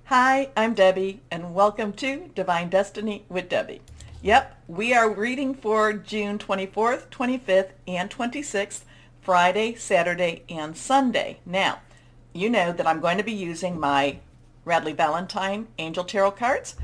Hi, I'm Debbie, and welcome to Divine Destiny with Debbie. Yep, we are reading for June 24th, 25th, and 26th, Friday, Saturday, and Sunday. Now, you know that I'm going to be using my Radley Valentine Angel Tarot cards.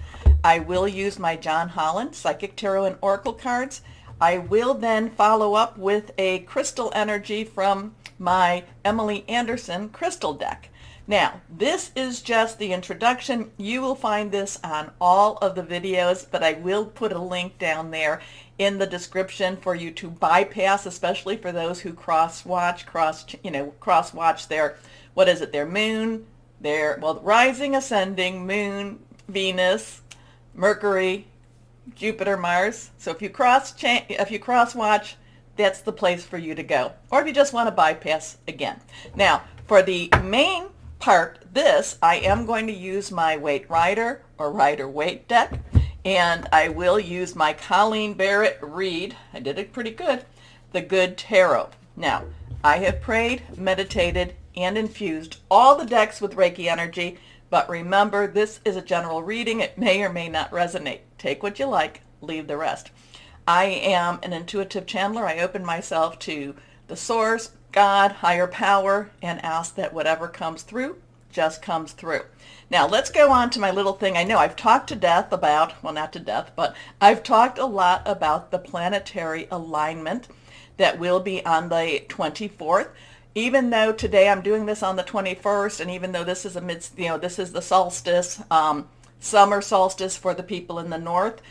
I will use my John Holland Psychic Tarot and Oracle cards. I will then follow up with a crystal energy from my Emily Anderson crystal deck. Now, this is just the introduction. You will find this on all of the videos, but I will put a link down there in the description for you to bypass, especially for those who cross-watch their, their moon, their, rising, ascending, moon, Venus, Mercury, Jupiter, Mars. So if you cross-watch, that's the place for you to go. Or if you just want to bypass again. Now, for the main part, I am going to use my Waite Rider or Rider-Waite deck, and I will use my Colleen Barrett Reed. I did it pretty good. The Good Tarot. Now, I have prayed, meditated, and infused all the decks with Reiki energy, but remember, this is a general reading. It may or may not resonate. Take what you like, leave the rest. I am an intuitive channeler. I open myself to the source, God, higher power, and ask that whatever comes through just comes through. Now let's go on to my little thing. I know I've talked to death about, well, not to death, but I've talked a lot about the planetary alignment that will be on the 24th. Even though today I'm doing this on the 21st, and even though this is this is the solstice, summer solstice for the people in the north,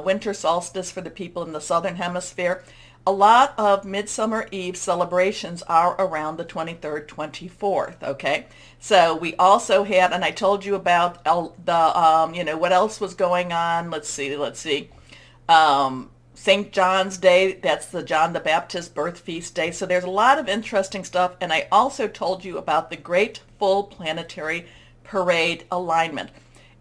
winter solstice for the people in the southern hemisphere, a lot of Midsummer Eve celebrations are around the 23rd, 24th, okay? So we also had, and I told you about the, what else was going on. Let's see. St. John's Day, that's the John the Baptist birth feast day. So there's a lot of interesting stuff. And I also told you about the Great Full Planetary Parade Alignment.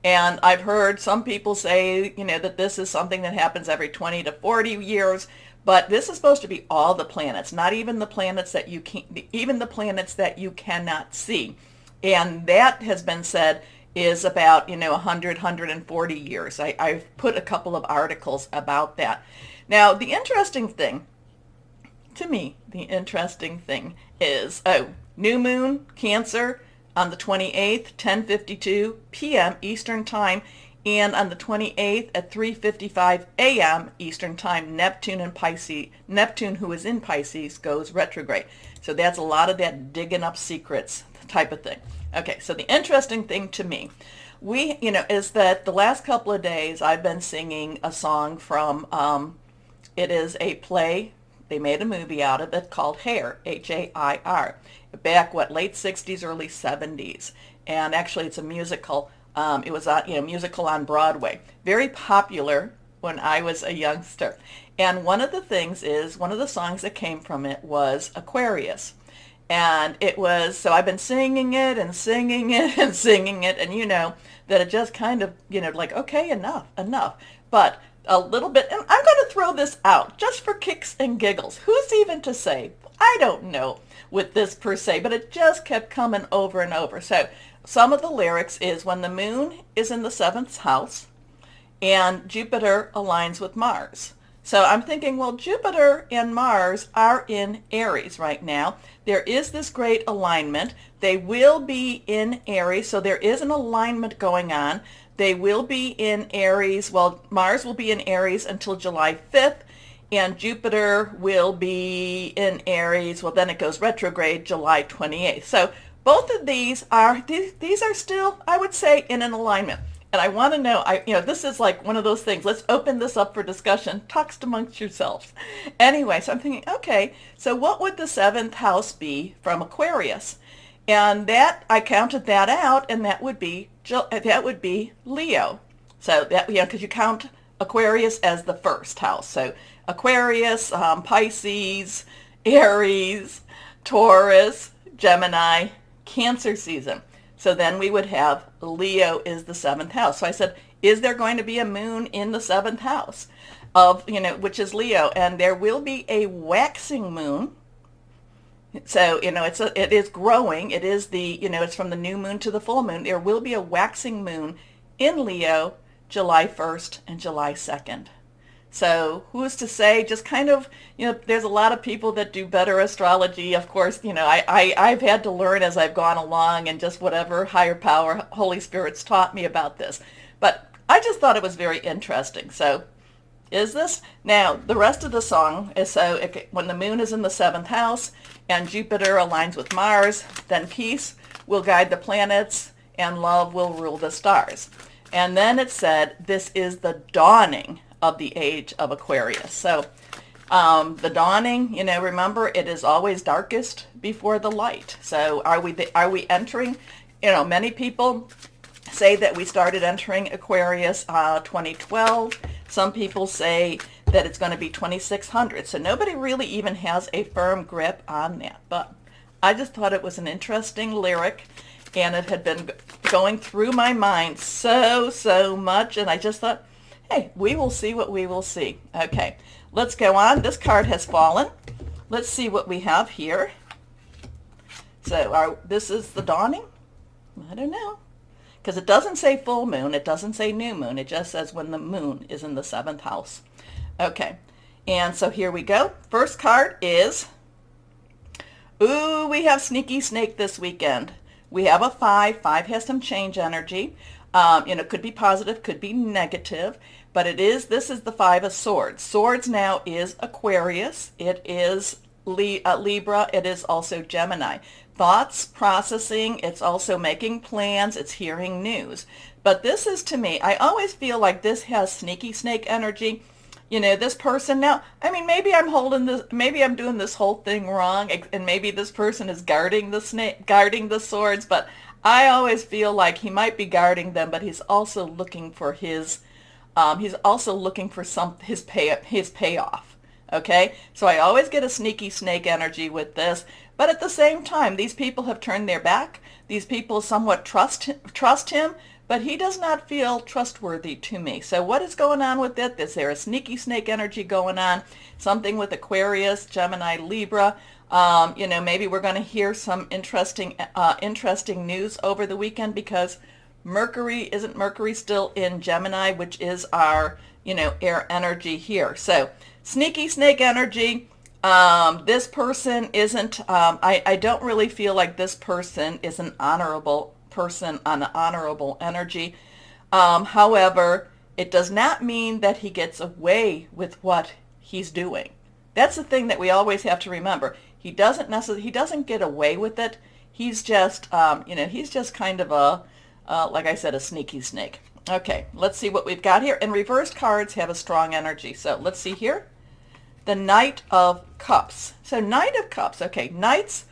And I've heard some people say, that this is something that happens every 20 to 40 years. But this is supposed to be all the planets, not even the planets that even the planets that you cannot see. And that has been said is about, 100, 140 years. I've put a couple of articles about that. Now, the interesting thing is, new moon, Cancer, on the 28th, 10:52 p.m. Eastern Time. And on the 28th at 3:55 a.m. Eastern Time, Neptune, who is in Pisces, goes retrograde. So that's a lot of that digging up secrets type of thing. Okay, so the interesting thing to me, is that the last couple of days I've been singing a song from, it is a play, they made a movie out of it called Hair, H-A-I-R, back, late 60s, early 70s. And actually it's a musical. It was a musical on Broadway, very popular when I was a youngster. And one of the songs that came from it was Aquarius. And it was, so I've been singing it and singing it and singing it, and that it just kind of, okay, enough. But a little bit, and I'm going to throw this out just for kicks and giggles. Who's even to say? I don't know with this per se, but it just kept coming over and over. So some of the lyrics is when the moon is in the 7th house and Jupiter aligns with Mars. So I'm thinking, well, Jupiter and Mars are in Aries right now. There is this great alignment. They will be in Aries, so there is an alignment going on. They will be in Aries. Well, Mars will be in Aries until July 5th, and Jupiter will be in Aries. Well, then it goes retrograde July 28th. So both of these are still, I would say, in an alignment. And I want to know, this is like one of those things. Let's open this up for discussion. Talks amongst yourselves. Anyway, so I'm thinking, okay, so what would the 7th house be from Aquarius? And that, I counted that out, and that would be Leo. So that, because you count Aquarius as the 1st house. So Aquarius, Pisces, Aries, Taurus, Gemini, Cancer season. So then we would have Leo is the 7th house. So I said, is there going to be a moon in the 7th house of, which is Leo? And there will be a waxing moon So, it is growing. It is it's from the new moon to the full moon. There will be a waxing moon in Leo July 1st and July 2nd. So who's to say, just kind of, there's a lot of people that do better astrology. Of course, I've had to learn as I've gone along and just whatever higher power, Holy Spirit's taught me about this. But I just thought it was very interesting. So is this? Now, the rest of the song is when the moon is in the 7th house and Jupiter aligns with Mars, then peace will guide the planets and love will rule the stars. And then it said, this is the dawning of the age of Aquarius. So the dawning, remember, it is always darkest before the light. So are we entering, many people say that we started entering Aquarius 2012. Some people say that it's going to be 2600. So nobody really even has a firm grip on that. But I just thought it was an interesting lyric, and it had been going through my mind so much, and I just thought, hey, we will see what we will see. Okay, let's go on. This card has fallen. Let's see what we have here. So this is the dawning? I don't know. Because it doesn't say full moon. It doesn't say new moon. It just says when the moon is in the 7th house. Okay, and so here we go. First card is, ooh, we have Sneaky Snake this weekend. We have a 5. 5 has some change energy. Could be positive, could be negative, but this is the 5 of Swords. Swords now is Aquarius. It is Libra. It is also Gemini. Thoughts, processing. It's also making plans. It's hearing news. But this is, to me, I always feel like this has Sneaky Snake energy. This person now, maybe I'm doing this whole thing wrong, and maybe this person is guarding the swords, but I always feel like he might be guarding them, but he's also looking for his payoff. Okay, so I always get a Sneaky Snake energy with this, but at the same time, these people have turned their back. These people somewhat trust him, but he does not feel trustworthy to me. So what is going on with it? Is there a Sneaky Snake energy going on? Something with Aquarius, Gemini, Libra. Maybe we're going to hear some interesting news over the weekend, because isn't Mercury still in Gemini, which is our, air energy here. So Sneaky Snake energy. This person isn't, I don't really feel like this person is an honorable person on an honorable energy. However, it does not mean that he gets away with what he's doing. That's the thing that we always have to remember. He doesn't get away with it. He's just, he's just kind of like I said, a sneaky snake. Okay, let's see what we've got here. And reversed cards have a strong energy. So let's see here. The Knight of Cups. So Knight of Cups. Okay, Knights,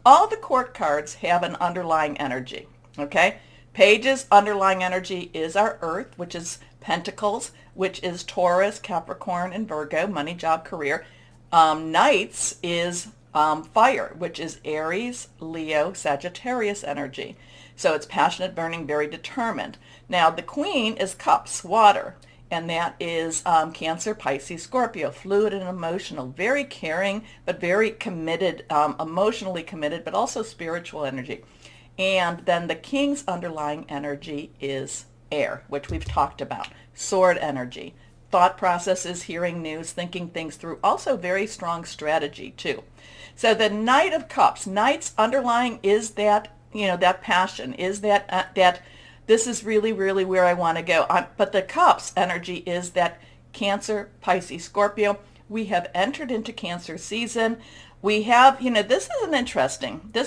all the court cards have an underlying energy. Okay, Pages underlying energy is our Earth, which is Pentacles, which is Taurus, Capricorn, and Virgo, money, job, career. Knights is fire, which is Aries, Leo, Sagittarius energy. So it's passionate, burning, very determined. Now the Queen is Cups, water, and that is Cancer, Pisces, Scorpio, fluid and emotional, very caring, but very committed, emotionally committed, but also spiritual energy. And then the King's underlying energy is air, which we've talked about, sword energy. Thought processes, hearing news, thinking things through, also very strong strategy too. So the Knight of Cups, Knight's underlying is that, that passion, is that this is really, really where I want to go. But the Cups energy is that Cancer, Pisces, Scorpio. We have entered into Cancer season. We have, this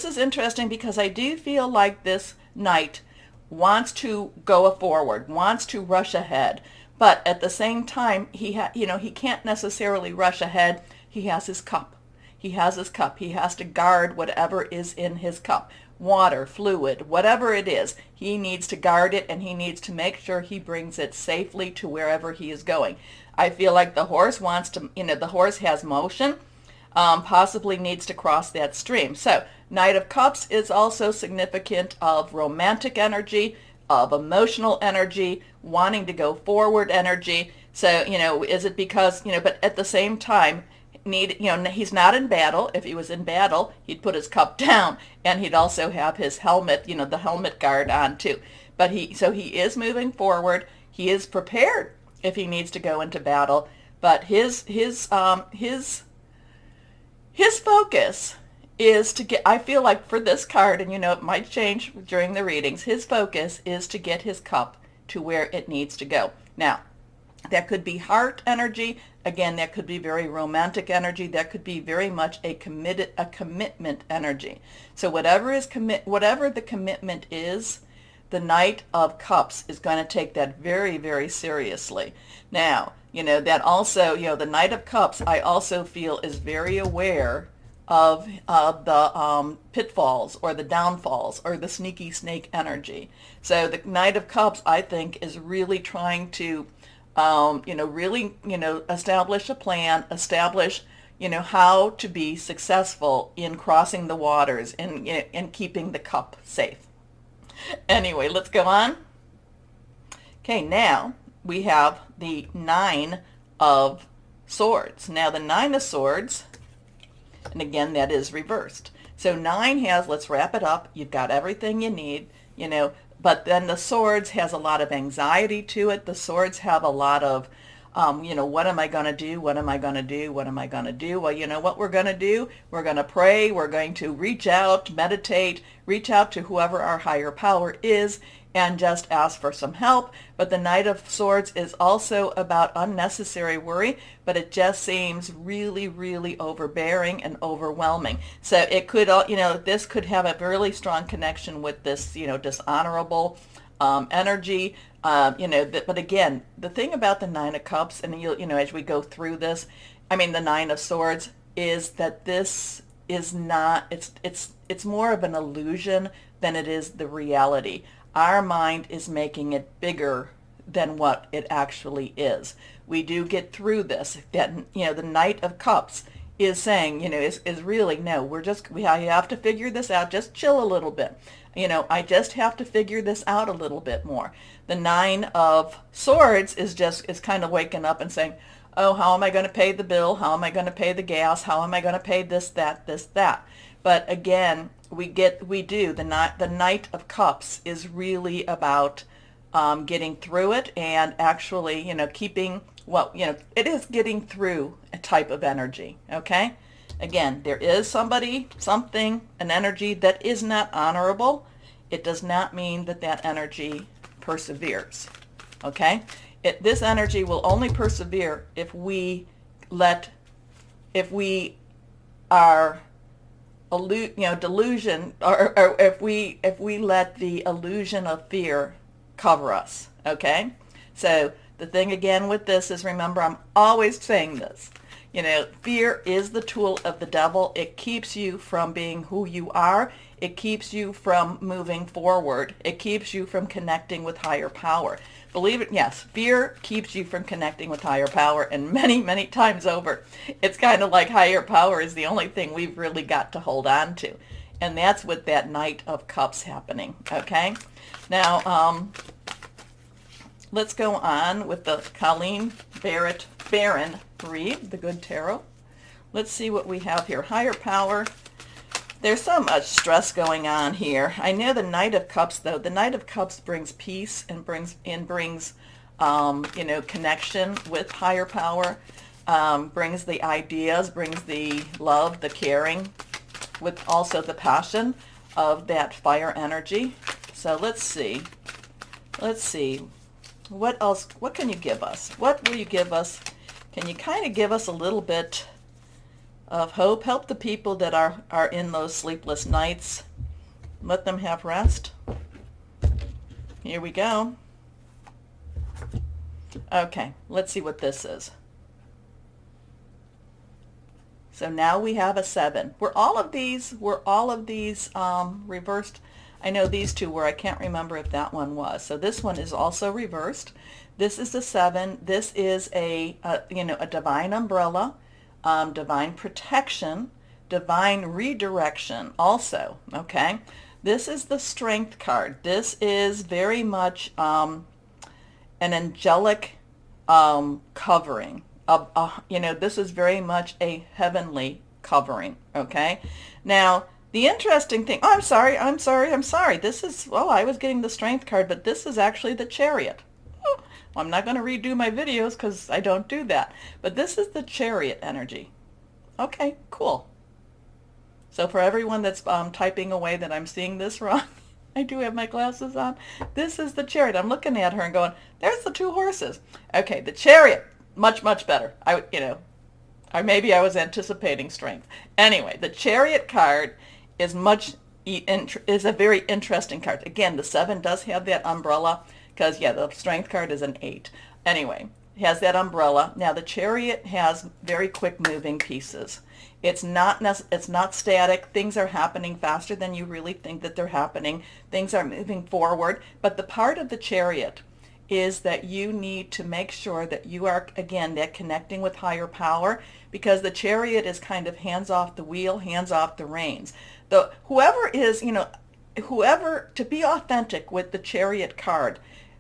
is interesting because I do feel like this Knight wants to go forward, wants to rush ahead. But at the same time, he can't necessarily rush ahead. He has his cup. He has his cup. He has to guard whatever is in his cup. Water, fluid, whatever it is. He needs to guard it, and he needs to make sure he brings it safely to wherever he is going. I feel like the horse wants to, the horse has motion, possibly needs to cross that stream. So Knight of Cups is also significant of romantic energy, of emotional energy, wanting to go forward energy. So, is it because, but at the same time, need, he's not in battle. If he was in battle, he'd put his cup down, and he'd also have his helmet, the helmet guard on too. But so he is moving forward. He is prepared if he needs to go into battle. But his focus is to get, I feel like for this card, and it might change during the readings, his focus is to get his cup to where it needs to go. Now, that could be heart energy. Again, that could be very romantic energy. That could be very much a commitment energy. So whatever the commitment is, the Knight of Cups is going to take that very, very seriously. Now, that also, the Knight of Cups, I also feel is very aware of the pitfalls or the downfalls or the sneaky snake energy. So the Knight of Cups, I think, is really trying to, establish a plan, establish, how to be successful in crossing the waters and keeping the cup safe. Anyway, let's go on. Okay, now we have the Nine of Swords. Now the Nine of Swords, and again, that is reversed. So 9 has, let's wrap it up, you've got everything you need, but then the Swords has a lot of anxiety to it. The Swords have a lot of, what am I going to do? What am I going to do? What am I going to do? Well, you know what we're going to do? We're going to pray. We're going to reach out, meditate, reach out to whoever our higher power is, and just ask for some help. But the Knight of Swords is also about unnecessary worry, but it just seems really, really overbearing and overwhelming. So it could, this could have a really strong connection with this, dishonorable energy. But again, the thing about the Nine of Cups, and as we go through this, the Nine of Swords, is that this is not, it's more of an illusion than it is the reality. Our mind is making it bigger than what it actually is. We do get through this. That, the Knight of Cups is saying, is really, no, we have to figure this out. Just chill a little bit. I just have to figure this out a little bit more. The Nine of Swords is kind of waking up and saying, oh, how am I going to pay the bill? How am I going to pay the gas? How am I going to pay this, that? But again, the Knight of Cups is really about getting through it and actually, keeping it is getting through a type of energy, okay? Again, there is something, an energy that is not honorable. It does not mean that energy perseveres, okay? This energy will only persevere if we are delusion, or if we let the illusion of fear cover us, okay? So the thing again with this is, remember, I'm always saying this, fear is the tool of the devil. It keeps you from being who you are. It keeps you from moving forward. It keeps you from connecting with higher power. Believe it, yes, fear keeps you from connecting with higher power, and many, many times over, it's kind of like higher power is the only thing we've really got to hold on to. And that's with that Knight of Cups happening, okay? Now, let's go on with the Colleen Barron read, the Good Tarot. Let's see what we have here. Higher power. There's so much stress going on here. I know the Knight of Cups, though. The Knight of Cups brings peace and brings connection with higher power. Brings the ideas, brings the love, the caring, with also the passion of that fire energy. So let's see. What else? What can you give us? What will you give us? Can you kind of give us a little bit of hope? Help the people that are in those sleepless nights. Let them have rest. Here we go. Okay, let's see what this is. So now we have a 7. Were all of these reversed? I know these two were. I can't remember if that one was. So this one is also reversed. This is the 7. This is a divine umbrella, divine protection, divine redirection also, okay? This is the Strength card. This is very much an angelic covering, this is very much a heavenly covering, okay? Now, the interesting thing, oh, I'm sorry. This is, well, I was getting the Strength card, but this is actually the Chariot. Oh, I'm not going to redo my videos because I don't do that. But this is the Chariot energy. Okay, cool. So for everyone that's typing away that I'm seeing this wrong, I do have my glasses on. This is the Chariot. I'm looking at her and going, there's the two horses. Okay, the Chariot, much, much better. Or maybe I was anticipating Strength. Anyway, the Chariot card is a very interesting card. Again, the 7 does have that umbrella because, yeah, the Strength card is an 8. Anyway, it has that umbrella. Now, the Chariot has very quick moving pieces. It's not static. Things are happening faster than you really think that they're happening. Things are moving forward. But the part of the Chariot is that you need to make sure that you are, again, that connecting with higher power, because the Chariot is kind of hands off the wheel, hands off the reins. Whoever, to be authentic with the Chariot card,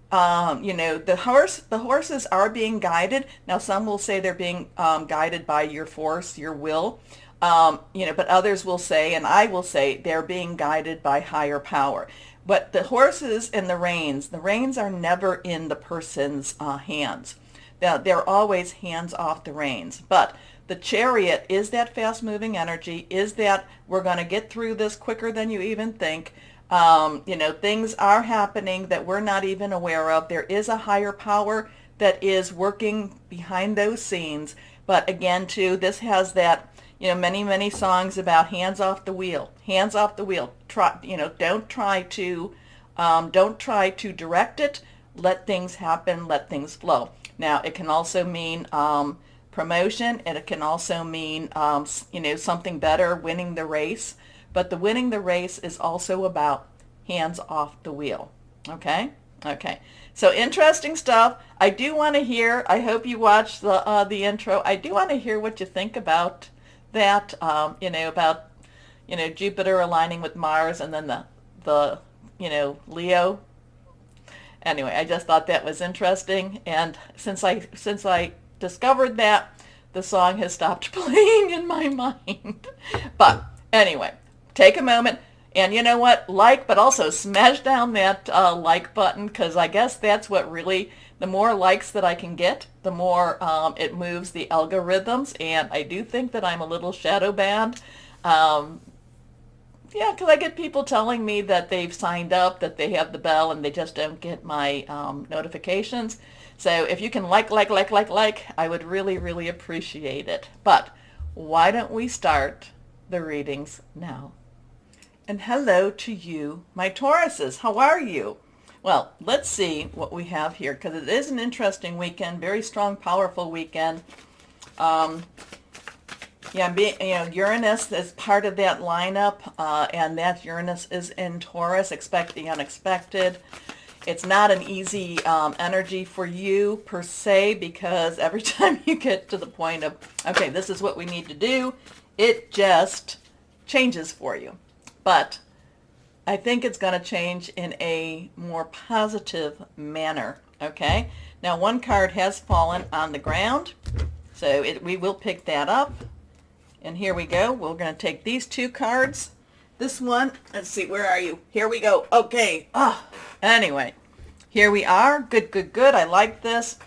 the horses are being guided. Now, some will say they're being guided by your force, your will, but others will say, and I will say, they're being guided by higher power. But the horses and the reins are never in the person's hands. They're always hands off the reins. But the Chariot is that fast-moving energy, is that we're going to get through this quicker than you even think. Things are happening that we're not even aware of. There is a higher power that is working behind those scenes. But again, too, this has that, many, many songs about hands off the wheel, hands off the wheel. Don't try to direct it. Let things happen. Let things flow. Now, it can also mean promotion, and it can also mean, something better, winning the race. But the winning the race is also about hands off the wheel. Okay? Okay. So interesting stuff. I do want to hear, I hope you watched the intro. I do want to hear what you think about that, about Jupiter aligning with Mars, and then the Leo. Anyway, I just thought that was interesting, and since I discovered that, the song has stopped playing in my mind. But anyway, take a moment, and you know what? Like, but also smash down that like button, because I guess that's what really, the more likes that I can get, the more it moves the algorithms, and I do think that I'm a little shadow banned. Yeah, because I get people telling me that they've signed up, that they have the bell, and they just don't get my notifications. So if you can like, I would really, really appreciate it. But why don't we start the readings now? And hello to you, my Tauruses. How are you? Well, let's see what we have here, because it is an interesting weekend, very strong, powerful weekend. Uranus is part of that lineup, and that Uranus is in Taurus. Expect the unexpected. It's not an easy energy for you per se, because every time you get to the point of, okay, this is what we need to do, it just changes for you. But I think it's going to change in a more positive manner, okay? Now, one card has fallen on the ground, so we will pick that up. And here we go. We're going to take these two cards. This one, let's see, where are you? Here we go. Okay. Anyway, here we are. Good, good, good. I like this.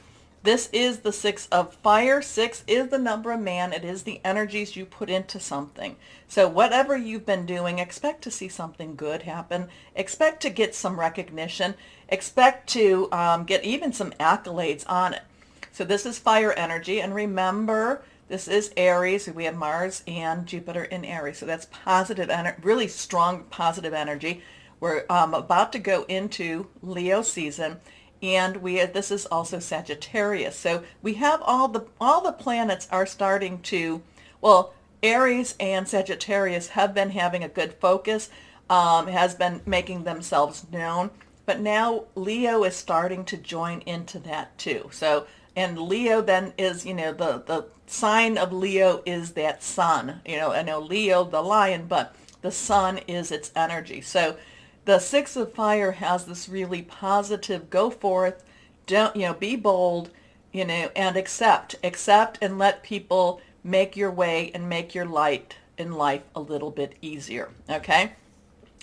This is the 6 of fire. 6 is the number of man. It is the energies you put into something. So whatever you've been doing, expect to see something good happen. Expect to get some recognition. Expect to get even some accolades on it. So this is fire energy. And remember, this is Aries. We have Mars and Jupiter in Aries. So that's positive, really strong positive energy. We're about to go into Leo season. And this is also Sagittarius. So we have all the planets are starting to, well, Aries and Sagittarius have been having a good focus, has been making themselves known. But now Leo is starting to join into that too. So, and Leo then is, the sign of Leo is that sun. I know Leo, the lion, but the sun is its energy. So the 6 of fire has this really positive, go forth, don't, be bold, and accept and let people make your way and make your light in life a little bit easier. Okay?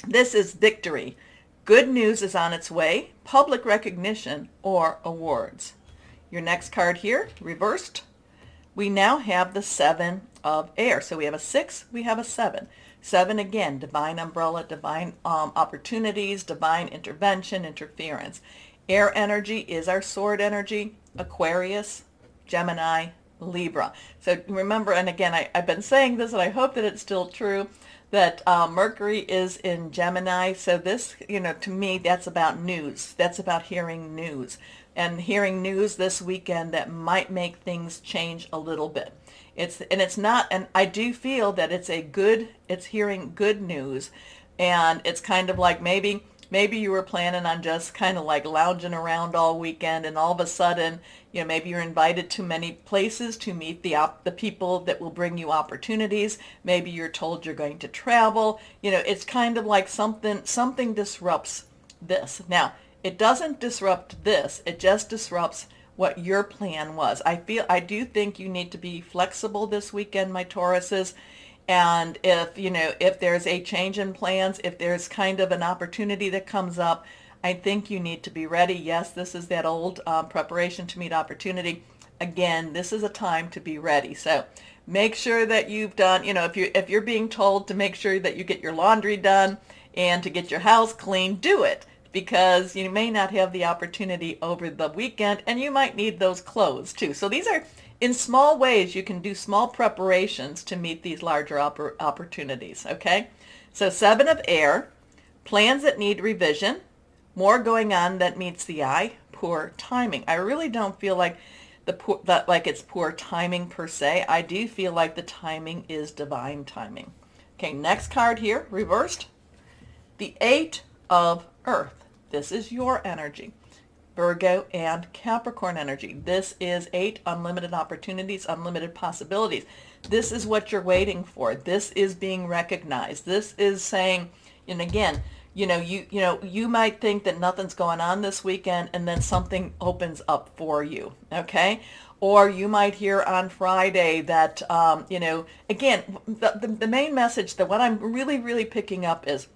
This is victory. Good news is on its way, public recognition, or awards. Your next card here, reversed. We now have the 7 of air. So we have a 6, we have a 7. 7 again, divine umbrella, divine opportunities, divine intervention, interference. Air energy is our sword energy, Aquarius, Gemini, Libra. So remember, and again, I've been saying this and I hope that it's still true, that Mercury is in Gemini. So this, to me, that's about news. That's about hearing news. And hearing news this weekend that might make things change a little bit. And I do feel that it's hearing good news. And it's kind of like maybe you were planning on just kind of like lounging around all weekend, and all of a sudden, maybe you're invited to many places to meet the people that will bring you opportunities. Maybe you're told you're going to travel. It's kind of like something disrupts this. Now, it doesn't disrupt this. It just disrupts what your plan was. I do think you need to be flexible this weekend, my Tauruses. And if there's a change in plans, if there's kind of an opportunity that comes up, I think you need to be ready. Yes, this is that old preparation to meet opportunity. Again, this is a time to be ready. So make sure that you've done, if you're being told to make sure that you get your laundry done and to get your house clean, do it. Because you may not have the opportunity over the weekend, and you might need those clothes too. So these are, in small ways, you can do small preparations to meet these larger opportunities, okay? So 7 of air, plans that need revision, more going on that meets the eye, poor timing. I really don't feel like it's poor timing per se. I do feel like the timing is divine timing. Okay, next card here, reversed. The 8 of earth. This is your energy. Virgo and Capricorn energy. This is 8 unlimited opportunities, unlimited possibilities. This is what you're waiting for. This is being recognized. This is saying, and again, you might think that nothing's going on this weekend, and then something opens up for you, okay? Or you might hear on Friday that, again, the main message, that what I'm really, really picking up is,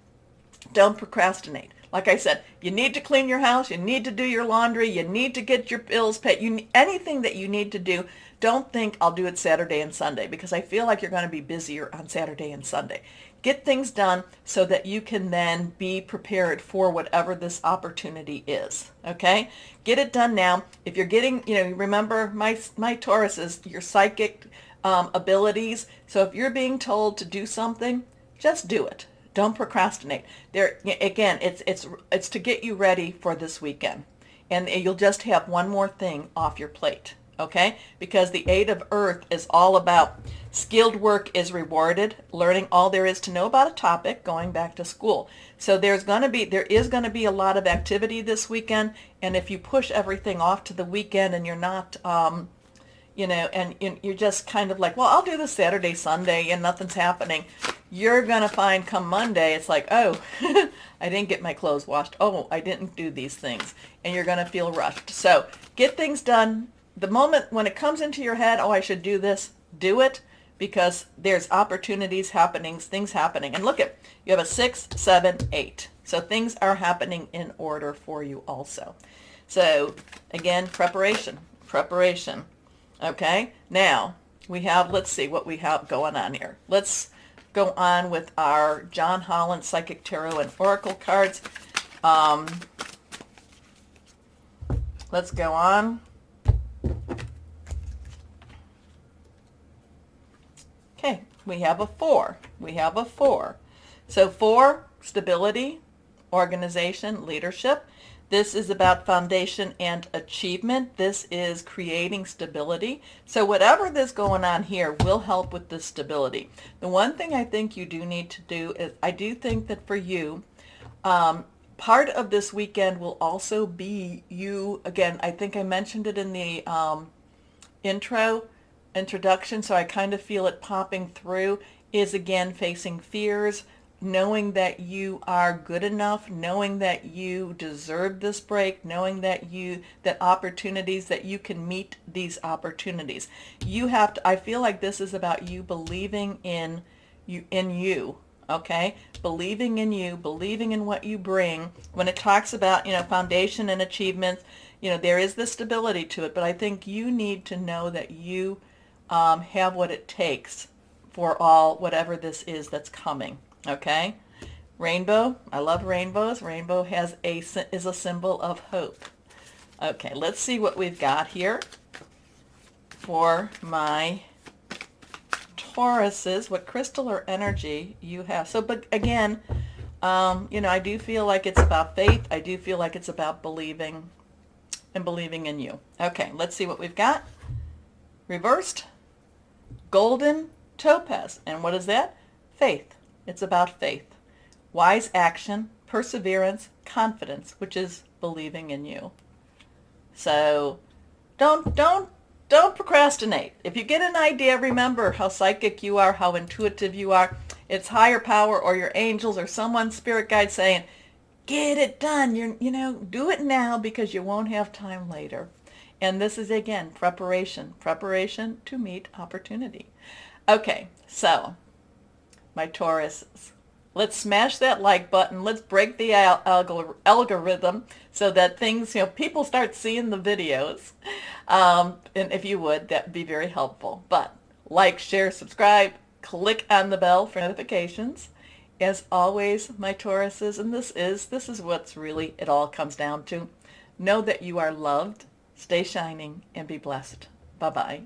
don't procrastinate. Like I said, you need to clean your house, you need to do your laundry, you need to get your bills paid. Anything that you need to do, don't think I'll do it Saturday and Sunday, because I feel like you're going to be busier on Saturday and Sunday. Get things done so that you can then be prepared for whatever this opportunity is, okay? Get it done now. If you're getting, remember my Tauruses, your psychic abilities. So if you're being told to do something, just do it. Don't procrastinate. There again, it's to get you ready for this weekend. And you'll just have one more thing off your plate, okay? Because the 8 of earth is all about skilled work is rewarded, learning all there is to know about a topic, going back to school. So there is going to be a lot of activity this weekend, and if you push everything off to the weekend and you're not and you're just kind of like, well, I'll do this Saturday, Sunday, and nothing's happening. You're going to find come Monday, it's like, oh, I didn't get my clothes washed. Oh, I didn't do these things. And you're going to feel rushed. So get things done. The moment when it comes into your head, oh, I should do this, do it, because there's opportunities happening, things happening. And look at, you have a 6, 7, 8. So things are happening in order for you also. So again, preparation. Okay, now we have, let's see what we have going on here. Let's go on with our John Holland Psychic Tarot and Oracle cards. Let's go on. Okay, we have a 4. So 4, stability, organization, leadership. This is about foundation and achievement. This is creating stability. So whatever is going on here will help with this stability. The one thing I think you do need to do is, I do think that for you, part of this weekend will also be you, again, I think I mentioned it in the introduction, so I kind of feel it popping through, is again facing fears, knowing that you are good enough, knowing that you deserve this break, knowing that opportunities, that you can meet these opportunities. You have to, I feel like this is about you believing in you, okay? Believing in you, believing in what you bring. When it talks about, foundation and achievements, there is the stability to it, but I think you need to know that you have what it takes for whatever this is that's coming. Okay? Rainbow. I love rainbows. Rainbow is a symbol of hope. Okay, let's see what we've got here for my Tauruses. What crystal or energy you have. So, but again, I do feel like it's about faith. I do feel like it's about believing and believing in you. Okay, let's see what we've got. Reversed. Golden Topaz. And what is that? Faith. It's about faith. Wise action, perseverance, confidence, which is believing in you. So don't procrastinate. If you get an idea, remember how psychic you are, how intuitive you are. It's higher power or your angels or someone, spirit guide saying, get it done. Do it now because you won't have time later. And this is, again, preparation to meet opportunity. Okay, so my Tauruses, let's smash that like button. Let's break the algorithm so that things, people start seeing the videos. And if you would, that would be very helpful. But like, share, subscribe, click on the bell for notifications. As always, my Tauruses, and this is what's really it all comes down to. Know that you are loved. Stay shining and be blessed. Bye-bye.